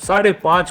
5.5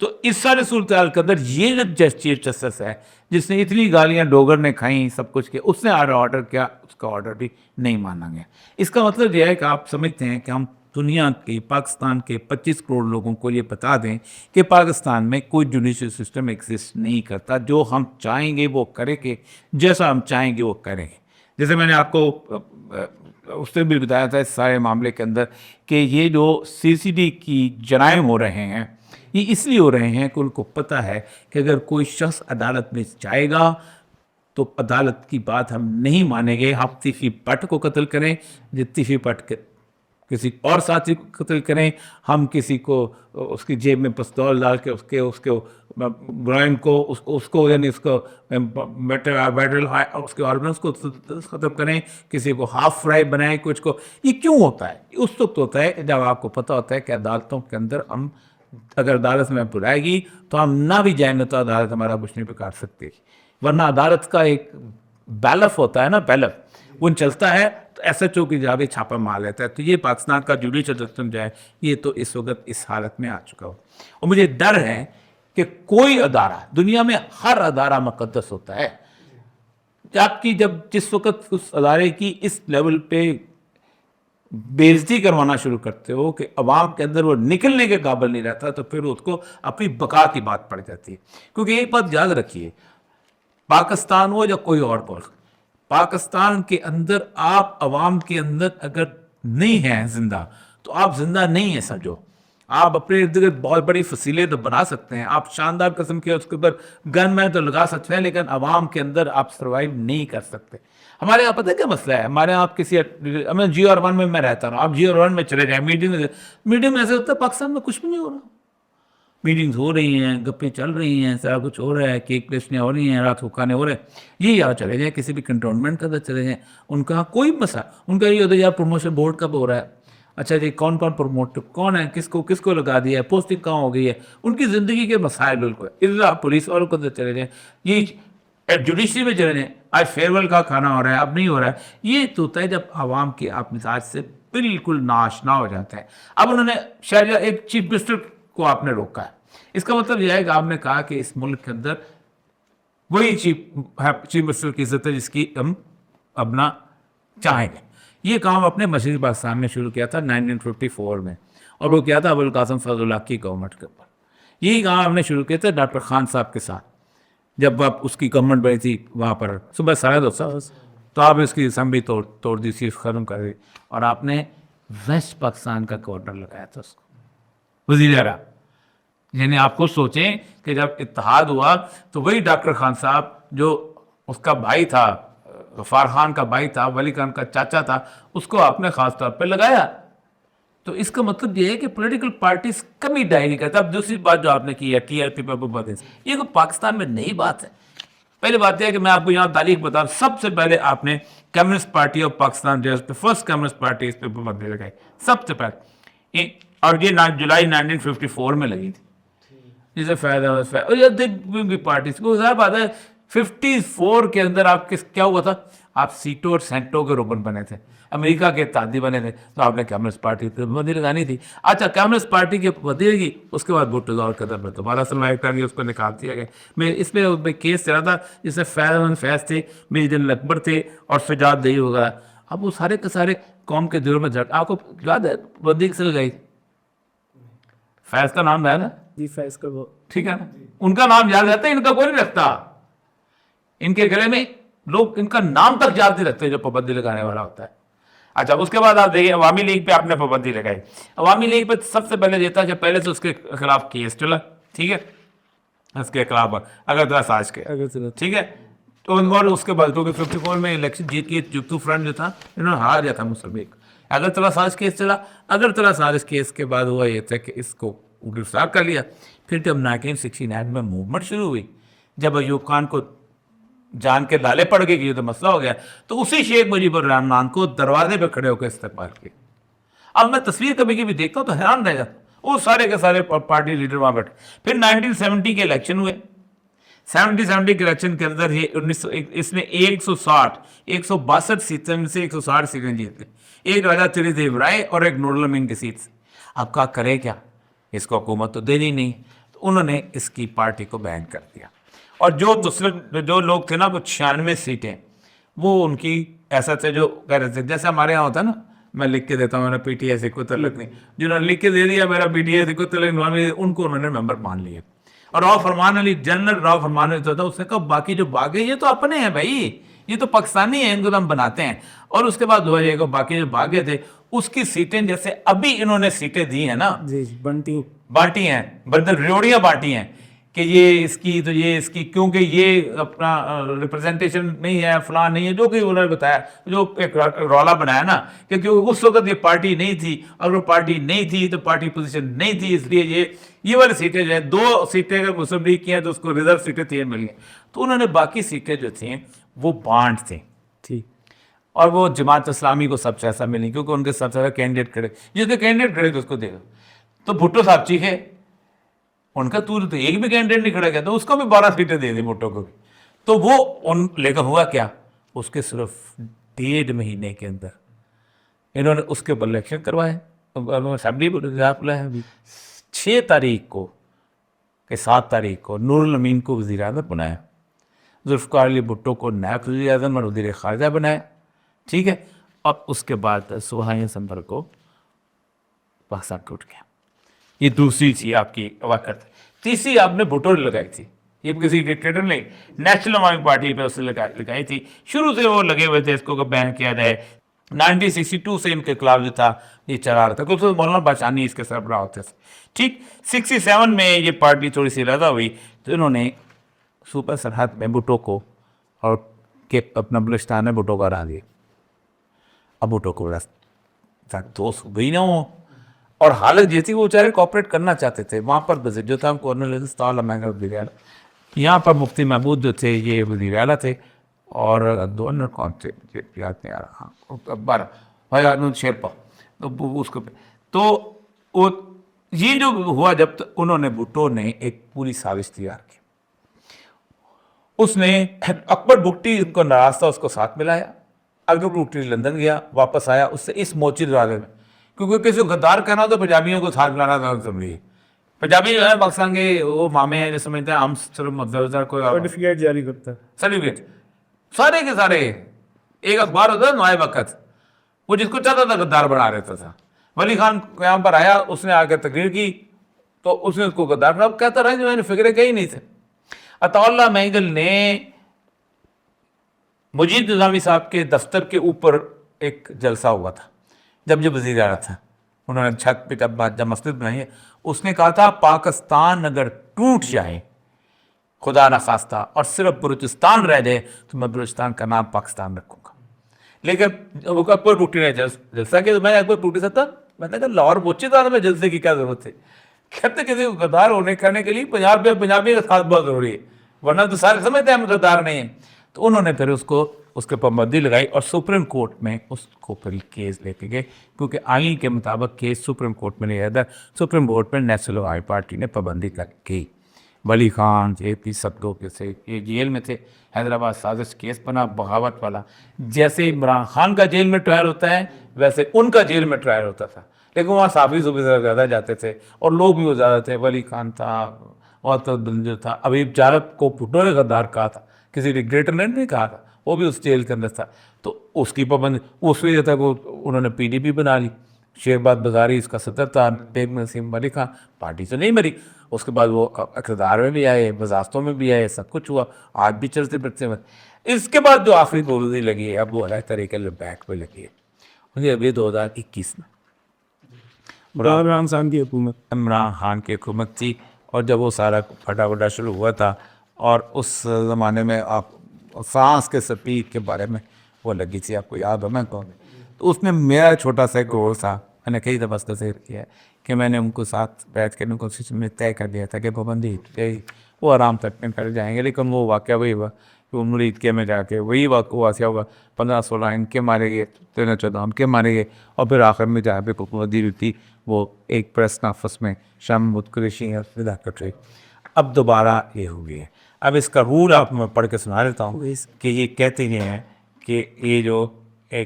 تو اس سارے صورتحال کے اندر یہ جو چیف جسٹس ہے جس نے اتنی گالیاں ڈوگر نے کھائیں سب کچھ کیا, اس نے آرڈر کیا, اس کا آرڈر بھی نہیں مانا گیا. اس کا مطلب یہ ہے کہ آپ سمجھتے ہیں کہ ہم دنیا کے پاکستان کے 25 کروڑ لوگوں کو یہ بتا دیں کہ پاکستان میں کوئی جوڈیشل سسٹم ایگزسٹ نہیں کرتا, جو ہم چاہیں گے وہ کریں گے, جیسا ہم چاہیں گے وہ کریں گے. جیسے میں نے آپ کو اس نے بھی بتایا تھا اس سارے معاملے کے اندر کہ یہ جو سی سی ڈی کی جرائم ہو رہے ہیں یہ اس لیے ہو رہے ہیں کہ ان کو پتہ ہے کہ اگر کوئی شخص عدالت میں جائے گا تو عدالت کی بات ہم نہیں مانیں گے. ہم تیفی بٹ کو قتل کریں, تیفی بٹ کے کسی اور ساتھی کو قتل کریں, ہم کسی کو اس کی جیب میں پستول ڈال کے اس کے برائن کو اس کو یعنی اس کو اس کے آرگنس کو ختم کریں, کسی کو ہاف فرائی بنائیں کچھ کو. یہ کیوں ہوتا ہے؟ اس وقت ہوتا ہے جب آپ کو پتہ ہوتا ہے کہ عدالتوں کے اندر ہم اگر عدالت میں بلائے گی تو ہم نہ بھی جائیں گے تو عدالت ہمارا کچھ نہیں بگاڑ سکتی. ورنہ عدالت کا ایک بیلف ہوتا ہے نا, بیلف وہ چلتا ہے تو ایس ایچ او کی جا کے چھاپا مار لیتا ہے. تو یہ پاکستان کا جوڈیشل سسٹم جو ہے یہ تو اس وقت اس حالت میں آ چکا ہو. اور مجھے ڈر ہے کہ کوئی ادارہ دنیا میں, ہر ادارہ مقدس ہوتا ہے. آپ کی جس وقت اس ادارے کی اس لیول پہ بے عزتی کروانا شروع کرتے ہو کہ عوام کے اندر وہ نکلنے کے قابل نہیں رہتا تو پھر اس کو اپنی بقا کی بات پڑ جاتی ہے. کیونکہ ایک بات یاد رکھیے, پاکستان ہو یا کوئی اور ملک, پاکستان کے اندر آپ عوام کے اندر اگر نہیں ہیں زندہ تو آپ زندہ نہیں ہیں سمجھو. آپ اپنے ارد گرد بہت بڑی فصیلیں تو بنا سکتے ہیں, آپ شاندار قسم کے اس کے اوپر گن مین تو لگا سکتے ہیں, لیکن عوام کے اندر آپ سروائیو نہیں کر سکتے. ہمارے یہاں پتہ ہے کیا مسئلہ ہے؟ ہمارے یہاں آپ کسی جی آر 1 میں رہتا ہوں, آپ جی آر 1 میں چلے جائیں, میٹنگ میں ایسے ہوتا ہے پاکستان میں کچھ بھی نہیں ہو رہا. میٹنگز ہو رہی ہیں, گپیں چل رہی ہیں, سارا کچھ ہو رہا ہے, کیک پیسٹیاں ہو رہی ہیں, رات کو کھانے ہو رہے ہیں. یہ یہاں چلے جائیں کسی بھی کنٹونمنٹ کے اندر چلے جائیں, ان کا کوئی مسئلہ, ان کا یہ ہوتا ہے یار پروموشن بورڈ کب ہو رہا ہے, اچھا جی کون پروموٹ کون ہے, کس کو لگا دیا ہے, پوسٹنگ کہاں ہو گئی ہے. ان کی زندگی کے مسائل بالکل ہے. پولیس والوں کے اندر چلے جائیں, یہ جوڈیشری میں چلے جائیں, آج فیئر کا کھانا ہو رہا ہے, اب نہیں ہو رہا ہے. یہ تو ہوتا ہے جب عوام کے آپ مزاج سے بالکل ناآشنا ہو جاتے ہیں. اب انہوں نے شاید ایک چیف منسٹر کو آپ نے روکا ہے, اس کا مطلب یہ ہے کہ آپ نے کہا کہ اس ملک کے اندر وہی چیف منسٹر کی عزت ہے جس کی ہم اپنا چاہیں گے. یہ کام اپنے مشرقی پاکستان میں شروع کیا تھا 1954 میں, اور وہ کیا تھا ابوالقاسم فضل اللہ کی گورنمنٹ کے اوپر. یہی کام ہم نے شروع کیا تھا ڈاکٹر خان صاحب کے ساتھ, جب آپ اس کی گورنمنٹ بنی تھی وہاں پر صبح 10:30 تو آپ اس کی اسمبلی توڑ دی, صرف ختم کر دی, اور آپ نے ویسٹ پاکستان کا گورنر لگایا تھا اس کو وزیر اعلیٰ. یعنی آپ کو سوچیں کہ جب اتحاد ہوا تو وہی ڈاکٹر خان صاحب جو اس کا بھائی تھا, غفار خان کا بھائی تھا, ولی خان کا چاچا تھا, اس کو آپ نے خاص طور پہ لگایا. تو اس کا مطلب یہ ہے کہ پولیٹیکل پارٹیز کمی ڈائی نہیں کرتا. اب دوسری بات جو آپ نے کی ہے ٹی آر پی پہ, یہ کوئی پاکستان میں نئی بات ہے. پہلی بات یہ ہے کہ میں آپ کو یہاں تاریخ بتا رہا ہوں, سب سے پہلے آپ نے communist party of Pakistan first communist party اس پہ پابندی لگائی سب سے پہلے, اور یہ جولائی 1954 میں لگی تھی. جسے فائدہ پارٹیز کو ظاہر بات ہے 54 کے اندر آپ کیا ہوا تھا, آپ سیٹوں اور سینٹوں کے رکن بنے تھے, امریکہ کے اتحادی بنے تھے, تو آپ نے کمیونسٹ پارٹی پہ پابندی لگانی تھی. اچھا کمیونسٹ پارٹی کی پابندی لگی, اس کے بعد بھٹو دور قدر میں دوبارہ سلمائے کرنی اس کو نکال دیا گیا. میں اس میں کیس چلا تھا جس میں فیض تھے, میری دن اکبر تھے, اور سجاد دہی وغیرہ. اب وہ سارے کے سارے قوم کے دلوں میں آپ کو یاد ہے پابندی کس لگائی؟ فیض کا نام ہے نا جی, فیض کا وہ ٹھیک ہے نا, ان کا نام یاد رہتا ہے, ان کا کوئی نہیں رکھتا. ان کے گلے میں لوگ ان کا نام تک یاد نہیں رکھتے جو پابندی لگانے والا ہوتا ہے. اچھا اس کے بعد آپ دیکھیں عوامی لیگ پہ آپ نے پابندی لگائی. عوامی لیگ پہ سب سے پہلے یہ تھا کہ پہلے تو اس کے خلاف کیس چلا, ٹھیک ہے, اس کے خلاف اگر ساز کے, ٹھیک ہے. تو اور اس کے بعد 54 میں الیکشن جیت کے جگتو فرنٹ جو تھا انہوں نے ہار دیا تھا مسلم لیگ. اگرتلہ ساز کیس چلا, اگرتلہ ساز کیس کے بعد ہوا یہ تھا کہ اس کو گرفتار کر لیا. پھر جب 1969 میں موومنٹ شروع ہوئی, جب ایوب خان کو جان کے لالے پڑ گئے کہ یہ تو مسئلہ ہو گیا, تو اسی شیخ مجیب الرحمان کو دروازے پہ کھڑے ہو کے استقبال کیا. اب میں تصویر کبھی کبھی دیکھتا ہوں تو حیران رہ جاتا ہوں, وہ سارے کے سارے پارٹی لیڈر وہاں بیٹھے. پھر 1970 کے الیکشن ہوئے. 70 کے الیکشن کے اندر یہ اس نے 162 سیٹیں میں سے 160 سیٹیں جیت لی. ایک راجہ تری دیو رائے اور ایک نور الامین کی سیٹ سے. اب کہا کرے کیا, اس کو حکومت تو دینی نہیں. تو انہوں نے اس کی پارٹی کو بین کر دیا. اور جو لوگ تھے نا وہ 96 سیٹیں وہ ان کی ایسا تھے جو کہہ رہے تھے جیسے ہمارے یہاں ہوتا ہے نا, میں لکھ کے دیتا ہوں میرا پی ٹی آئی سے کوئی تعلق نہیں, جنہوں نے لکھ کے دے دیا میرا پی ٹی آئی سے کوئی تعلق نہیں, ان کو انہوں نے ممبر مان لیا. اور راؤ فرمان علی, جنرل راؤ فرمان علی تھا, اس نے کہا باقی جو باغے یہ تو اپنے ہیں بھائی, یہ تو پاکستانی ہیں, ان کو تو ہم بناتے ہیں. اور اس کے بعد ہوا یہ کہ باقی جو باغے تھے اس کی سیٹیں جیسے ابھی انہوں نے سیٹیں دی ہیں نا, جی بانٹی ہیں, بدل ریوڑیاں بانٹی ہیں کہ یہ اس کی تو یہ اس کی, کیونکہ یہ اپنا ریپرزنٹیشن نہیں ہے, فلاں نہیں ہے, جو کہ انہوں نے بتایا, جو ایک رولا بنایا نا کہ کیونکہ اس وقت یہ پارٹی نہیں تھی, اگر وہ پارٹی نہیں تھی تو پارٹی پوزیشن نہیں تھی, اس لیے یہ والی سیٹیں جو ہیں 2 سیٹیں اگر مسلم لیگ کی ہیں تو اس کو ریزرو سیٹیں 3 مل گئیں. تو انہوں نے باقی سیٹیں جو تھیں وہ بانٹ تھیں, ٹھیک, اور وہ جماعت اسلامی کو سب سے ایسا ملی کیونکہ ان کے سب سے زیادہ کینڈیڈیٹ کھڑے, جس کے کینڈیڈیٹ کھڑے تو اس کو دے گا. تو بھٹو صاحب چیخے, ان کا تو ایک بھی کینڈیڈیٹ نہیں کھڑا گیا, تو اس کو بھی 12 سیٹیں دے دی بھٹو کو بھی. تو وہ لیکن ہوا کیا, اس کے صرف 1.5 مہینے کے اندر انہوں نے اس کے اوپر الیکشن کروائے, اسمبلی بلایا. 6 تاریخ کو کہ 7 تاریخ کو نور الامین کو وزیر اعظم بنایا, ذوالفقار علی بھٹو کو نائب وزیر اعظم اور وزیر خارجہ بنایا, ٹھیک ہے. اب اس کے بعد 16 دسمبر کو پاکستان ٹوٹ گیا. یہ دوسری چیز آپ کی وقت. تیسری آپ نے بھٹو نے لگائی تھی, یہ کسی ڈکٹیٹر نہیں, نیشنل عوامی پارٹی پہ اس نے لگائی تھی. شروع سے وہ لگے ہوئے تھے اس کو بین کیا جائے. 1962 سے ان کے خلاف جو تھا یہ چلا رہا تھا, کیونکہ مولانا باشانی اس کے سربراہ ہوتے تھے, ٹھیک. 67 میں یہ پارٹی تھوڑی سی علیحدہ ہوئی تو انہوں نے صوبہ سرحد میں بھٹو کو اور کہ اپنا بلوچستان میں بھٹو کو ہرا دیا. اب بھٹو کو دو صوبے ہی نہ ہوں, اور حالت یہ تھی وہ بیچارے کوآپریٹ کرنا چاہتے تھے. وہاں پر وزیر جو تھا کرنل وزیر اعلیٰ, یہاں پر مفتی محمود جو تھے یہ وزیر اعلیٰ تھے, اور گورنر کون تھے یاد نہیں آ رہا, بھائی آنند شیرپا, اس کو. تو یہ جو ہوا جب انہوں نے بھٹو نے ایک پوری سازش تیار کی. اس نے اکبر بگٹی ان کو ناراض تھا, اس کو ساتھ ملایا. اکبر بگٹی لندن گیا, واپس آیا, اس سے اس موچی دروازے میں, کیونکہ کسی کو غدار کرنا تو پنجابیوں کو ساتھ ملانا تھا ضروری ہے. پنجابی جو ہے پاکستان کے وہ مامے ہیں جو سمجھتے ہیں ہم صرف مقدر کوئی سرٹیفکیٹ جاری کرتا ہے, سرٹیفکیٹ سارے کے سارے. ایک اخبار ہوتا ہے نوائے وقت, وہ جس کو چاہتا تھا غدار بنا رہتا تھا. ولی خان قیام پر آیا, اس نے آ کے تقریر کی تو اس نے اس کو غدار بنا, کہتا رہا جو میں نے فکرے کہیں نہیں تھے. عطا اللہ مینگل نے مجید نظامی صاحب کے دفتر کے اوپر ایک جلسہ ہوا تھا جب یہ وزیر اعلیٰ تھا, انہوں نے چھت پہ جب مسجد بنائی ہے, اس نے کہا تھا پاکستان اگر ٹوٹ جائے خدا نخواستہ اور صرف بلوچستان رہ جائے تو میں بلوچستان کا نام پاکستان رکھوں گا. لیکن وہ اکبر بگٹی نے جلسہ کیا, میں اکبر بگٹی سے تھا, میں نے کہا لاہور پہنچے تھا میں جلسے کی کیا ضرورت ہے. کہتے کسی کو غدار ہونے کرنے کے لیے پنجابی کا ساتھ بہت ضروری ہے, ورنہ تو سارے سمجھتے ہیں ہم غدار نہیں ہیں. تو انہوں نے پھر اس کے پابندی لگائی اور سپریم کورٹ میں اس کو پھر کیس لے کے گئے, کیونکہ آئین کے مطابق کیس سپریم کورٹ میں نہیں رہتا. سپریم کورٹ میں نیشنل عوامی پارٹی نے پابندی لگی. ولی خان جے پی صدقوں کے سے یہ جیل میں تھے, حیدرآباد سازش کیس بنا بغاوت والا. جیسے عمران خان کا جیل میں ٹرائل ہوتا ہے ویسے ان کا جیل میں ٹرائل ہوتا تھا, لیکن وہاں صحافی زیادہ جاتے تھے اور لوگ بھی وہ زیادہ تھے. ولی خان تھا اور جو تھا, ابھی جارت کو بھٹو نے غدار کہا تھا, کسی ڈکٹیٹر نے نہیں کہا تھا, وہ بھی اس جیل کے اندر تھا. تو اس کی پابندی اس وجہ تک وہ انہوں نے پی ڈی پی بنا لی. شیرباد بازاری اس کا صدر تھا, بیگ نسیم ملک خان پارٹی سے نہیں مری. اس کے بعد وہ اقتدار میں بھی آئے, وزارتوں میں بھی آئے, سب کچھ ہوا, آج بھی چلتے پھرتے ہیں. اس کے بعد جو آخری پابندی لگی ہے اب وہ الگ طریقے سے بیک پہ لگی ہے. مجھے ابھی 2021 میں عمران خان کی حکومت, عمران خان کی حکومت تھی, اور جب وہ سارا پھٹا وٹا شروع ہوا تھا, اور اس زمانے میں آپ فرانس کے سفیر کے بارے میں وہ لگی تھی, آپ کو یاد ہو میں کہوں, تو اس میں میرا چھوٹا سا گول تھا. میں نے کئی دفعہ اس کا ذکر کیا ہے کہ میں نے ان کو ساتھ بیٹھ کے ان کو میں طے کر دیا تھا کہ پابندی وہ آرام تک میں کر جائیں گے. لیکن وہ واقعہ وہی ہوا کہ عمر عید کے میں جا کے وہی واقعہ ہوگا, 15-16 ان کے مارے گئے, 13-14 ان کے مارے گئے, اور پھر آخر میں جہاں پہ پابندی ہوئی وہ ایک پریس کانفرنس میں شام متقرشی ودا کر رہی. اب دوبارہ یہ ہو گئی ہے. اب اس کا رول آپ میں پڑھ کے سنا دیتا ہوں کہ یہ کہتے ہیں کہ یہ جو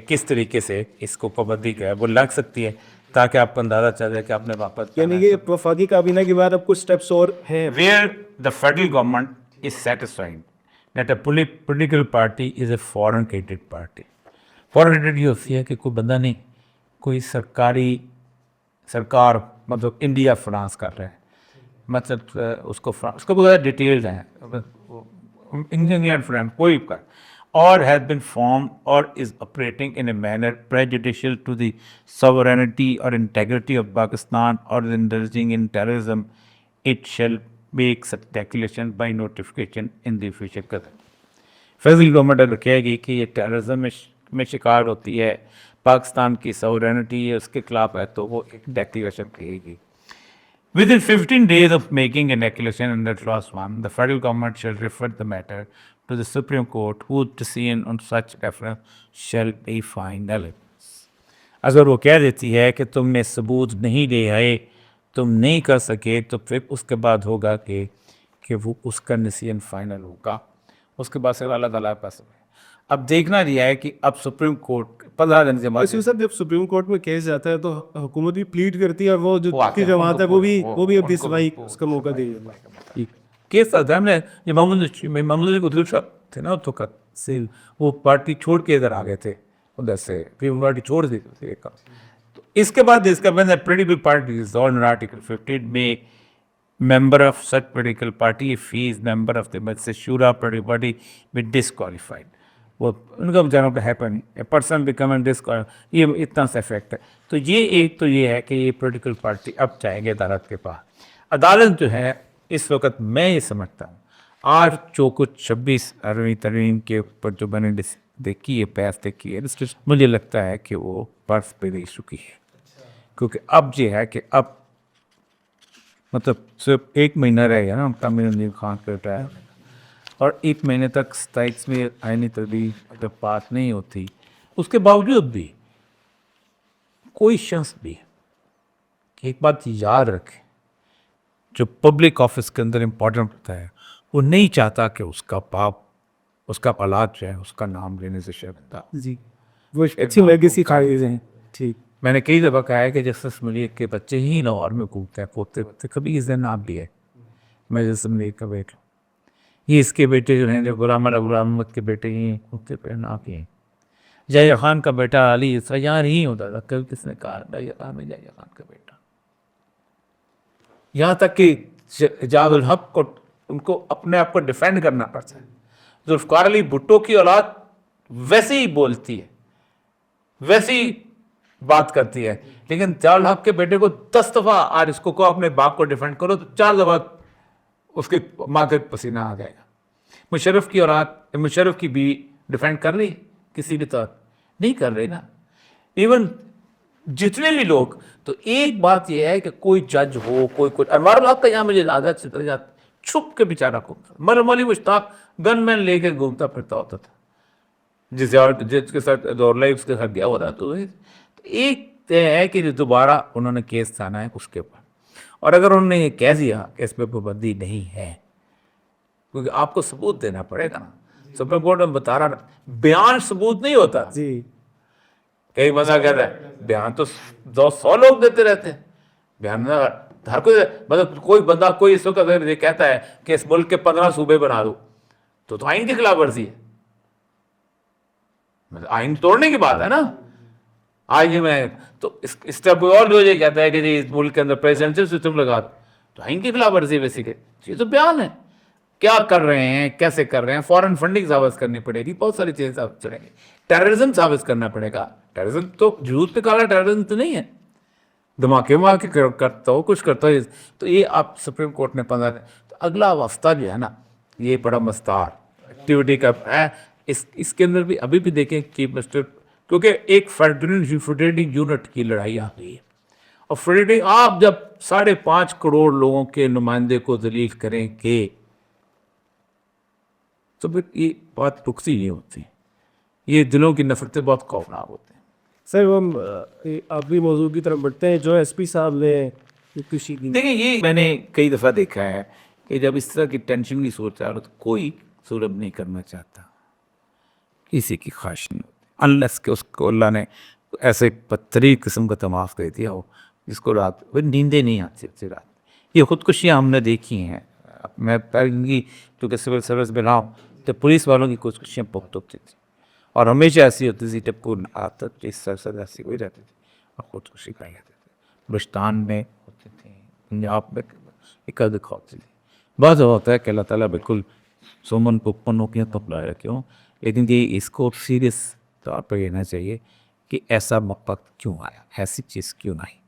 کس طریقے سے اس کو پابندی کا ہے وہ لگ سکتی ہے. تاکہ آپ کو اندازہ چل جائے کہ آپ نے واپس یعنی کہ وفاقی کابینہ کے بعد اب کچھ اسٹیپس اور ہیں. where the federal government is satisfied that a political party is a foreign created party. foreign created یہ ہوتی ہے کہ کوئی بندہ نہیں, کوئی سرکار مطلب انڈیا فرانس کر رہے ہیں, مطلب اس کو بہت ڈیٹیلز ہیں, انگلینڈ فرانس کوئی کر, or has been formed or is operating in a manner prejudicial to the sovereignty or integrity of Pakistan or is indulging in terrorism, it shall make such declaration by notification in the official gazette. Faizal government اگر کہے گی کہ یہ terrorism میں شکار ہوتی ہے, پاکستان کی سورینٹی اس کے خلاف ہے, تو وہ ایک ڈیکلیریشن کہے گی. Within 15 days of making a declaration under clause 1, the federal government shall refer the matter to the Supreme Court, whose decision on such reference shall be final. اگر وہ کہہ دیتی ہے کہ تم نے ثبوت نہیں لے آئے, تم نہیں کر سکے, تو پھر اس کے بعد ہوگا کہ وہ اس کا ڈیسیژن فائنل ہوگا. اس کے بعد سے اللہ تعالیٰ کے پاس ہے. اب دیکھنا یہ ہے کہ اب سپریم کورٹ 15 دن سے بعد جب سپریم کورٹ میں کیس جاتا ہے تو حکومت بھی پلیڈ کرتی ہے, اور وہ جو کی جماعت ہے وہ بھی اپنی سفائی اس کا موقع دے گی. کیس آتا ہے. یہ محمد علی تھے نا, تو وہ پارٹی چھوڑ کے ادھر آ گئے تھے ادھر سے, پھر پارٹی چھوڑ دی تھی. تو اس کے بعد اس کا پولیٹیکل پارٹیز آن آرٹیکل 15 میں member of such political party if he is member of the shura political party be disqualified. وہ ان کا جانا پہ ہیپن اے پرسن بیکم ڈسکوالفائی, یہ اتنا سا افیکٹ ہے. تو یہ ایک تو یہ ہے کہ یہ پولیٹیکل پارٹی اب جائیں گے عدالت کے پاس. عدالت جو ہے اس وقت میں یہ سمجھتا ہوں آج جو کچھ 26 ترمیم کے اوپر جو میں نے دیکھی ہے, بحث دیکھی ہے, مجھے لگتا ہے کہ وہ برف پہ دے چکی ہے. کیونکہ اب یہ ہے کہ اب مطلب صرف 1 مہینہ رہ گیا نا تامر الدین خان کا ریٹائر, اور 1 مہینے تک 27 میں آئینی ترمیم اگر بات نہیں ہوتی, اس کے باوجود بھی کوئی شخص بھی ایک بات یاد رکھے, جو پبلک آفس کے اندر امپورٹنٹ ہوتا ہے, وہ نہیں چاہتا کہ اس کا باپ, اس کا اولاد جو ہے اس کا نام لینے سے شرمندہ. جی, وہ اچھی لیگیسی خارج ہیں. ٹھیک, میں نے کئی دفعہ کہا ہے کہ جسٹس ملیک کے بچے ہی لاہور میں گھومتے ہیں پوتے پوتے, کبھی اس دن نام بھی ہے. میں جسٹس ملیک کا بیٹا, یہ اس کے بیٹے جو ہیں جو غلام محمد کے بیٹے ہی ہیں, پوتے پہ نام بھی ہیں. جاہیہ خان کا بیٹا علی سیار ہی ہوتا تھا, کبھی کس نے کہا جاہیہ خان میں جاہیہ خان کا بیٹا. یہاں تک کہ اعجاز الحق کو ان کو اپنے آپ کو ڈیفینڈ کرنا پڑتا ہے. ذوالفقار علی بھٹو کی اولاد ویسے ہی بولتی ہے, ویسے ہی بات کرتی ہے, لیکن اعجاز الحق کے بیٹے کو 10 دفعہ آج اس کو اپنے باپ کو ڈیفینڈ کرو تو 4 دفعہ اس کی ماں کا پسینہ آ جائے گا. مشرف کی اولاد, مشرف کی بیوی ڈیفینڈ کر رہی کسی بھی طور نہیں کر رہی نا, ایون جتنے بھی لوگ. تو ایک بات یہ ہے کہ کوئی جج ہو, کوئی انوار الحق کا یہاں مجھے عادت سے جاتا, چھپ کے بیچارہ کو مرحوم علی مشتاق گن مین لے کے گھومتا پھرتا ہوتا تھا, جس کے ساتھ دورلائی اس کے ساتھ گیا ہوا تھا. تو ایک ہے کہ دوبارہ انہوں نے کیس تھانا ہے اس کے اوپر, اور اگر انہوں نے یہ کہہ دیا کہ اس پہ پابندی نہیں ہے, کیونکہ آپ کو ثبوت دینا پڑے گا نا. سپریم کورٹ میں بتا رہا نا, بیان ثبوت نہیں ہوتا. جی, کئی مزہ کہتا ہے بیان تو 100 لوگ دیتے رہتے ہیں. بیان ہر کوئی, مطلب کوئی بندہ کوئی اس وقت اگر یہ کہتا ہے کہ اس ملک کے 15 صوبے بنا دو, تو آئین کی خلاف ورزی ہے, آئین توڑنے کی بات ہے نا. آج میں تو اسٹیپ اور جو یہ کہتا ہے کہ جی اس ملک کے اندر پریزیڈنشل سسٹم لگا دو, تو آئین کی خلاف ورزی بیسیکلی. یہ تو بیان ہے, کیا کر رہے ہیں, کیسے کر رہے ہیں. فورن فنڈنگ ثابت کرنی پڑے گی, بہت ساری چیزیں ثابت چلیں گی. ٹیررزم ثابت کرنا پڑے گا. ٹیررزم تو جھوٹ پہ کالا ٹیررزم تو نہیں ہے, دھماکے کے کرتا ہو, کچھ کرتا ہو. تو یہ آپ سپریم کورٹ نے 15 دن, تو اگلا ہفتہ جو ہے نا یہ بڑا مستار ایکٹیویٹی کا ہے. اس کے اندر بھی ابھی بھی دیکھیں چیف منسٹر, کیونکہ ایک فیڈریٹنگ یونٹ کی لڑائی آ گئی ہے. اور فیڈریٹنگ آپ جب 5.5 کروڑ لوگوں کے نمائندے کو ذلیل کریں گے تو پھر یہ بات پکسی نہیں ہوتی, یہ دلوں کی نفرتیں بہت خوفناک ہوتے ہیں. سر ہم اپنی موضوع کی طرف بڑھتے ہیں. جو ایس پی صاحب نے دیکھیں, یہ میں نے کئی دفعہ دیکھا ہے کہ جب اس طرح کی ٹینشن کی سوچ رہا ہو تو کوئی ظلم نہیں کرنا چاہتا, کسی کی خواہش نہیں ہوتی, انلیس کہ اس کو اللہ نے ایسے پتھری قسم کا تماف کر دیا ہو جس کو رات وہ نیندیں نہیں آتی تھی رات. یہ خودکشیاں ہم نے دیکھی ہیں. میں پہلے کیونکہ سول سروس میں رہا ہوں تو پولیس والوں کی خودکشیاں بہت ہوتی تھیں اور ہمیشہ ایسی ہوتی تھی جب کوئی آتا پولیس سرسد ایسی ہوئی رہتی تھی اور خودکشی کر لیتے تھے. بلوچستان میں ہوتے تھے, پنجاب میں ایک ادھک ہوتی تھی. بعض ہوتا ہے کہ اللہ تعالیٰ بالکل سومن کو پنوں کی تو لائے کیوں, لیکن یہ اس کو سیریس طور پر لینا چاہیے کہ ایسا وقت کیوں آیا, ایسی چیز کیوں نہیں.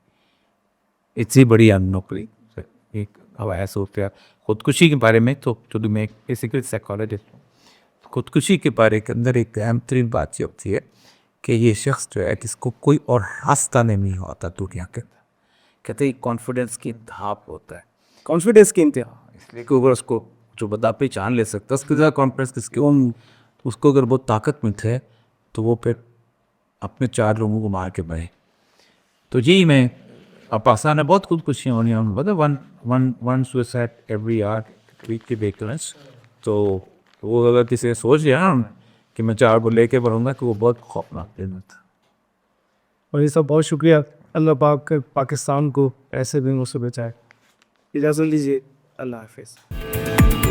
اتنی بڑی نوکری ایک حوث ہوتا ہے. خودکشی کے بارے میں تو جو میں ایک بیسیکلی سائیکالوجسٹ ہوں, خودکشی کے بارے کے اندر ایک اہم ترین بات یہ ہوتی ہے کہ یہ شخص جو ہے جس کو کوئی اور راستہ نہیں ہوتا دنیا کے اندر, کہتے ہیں کانفیڈنس کی انتہا ہوتا ہے. کانفیڈنس کی انتہا اس لیے کہ اگر اس کو جو بندہ پہچان لے سکتا ہے اس کے زیادہ کانفیڈنس کس کے, اس کو اگر بہت طاقت میں تھے تو وہ پھر اپنے 4 لوگوں کو مار کے بڑھے. تو یہی میں اب پاکستان میں بہت خودکشیاں ہونی ہیں, مطلب one suicide every or week کے ویکلنس. تو وہ اگر کسی نے سوچ لیا نا کہ میں 4 کو لے کے بڑھوں گا کہ وہ بہت خوفناک دن تھا. اور یہ سب بہت شکریہ. اللہ پاک پاکستان کو ایسے دنوں سے بچائے. اجازت لیجیے, اللہ حافظ.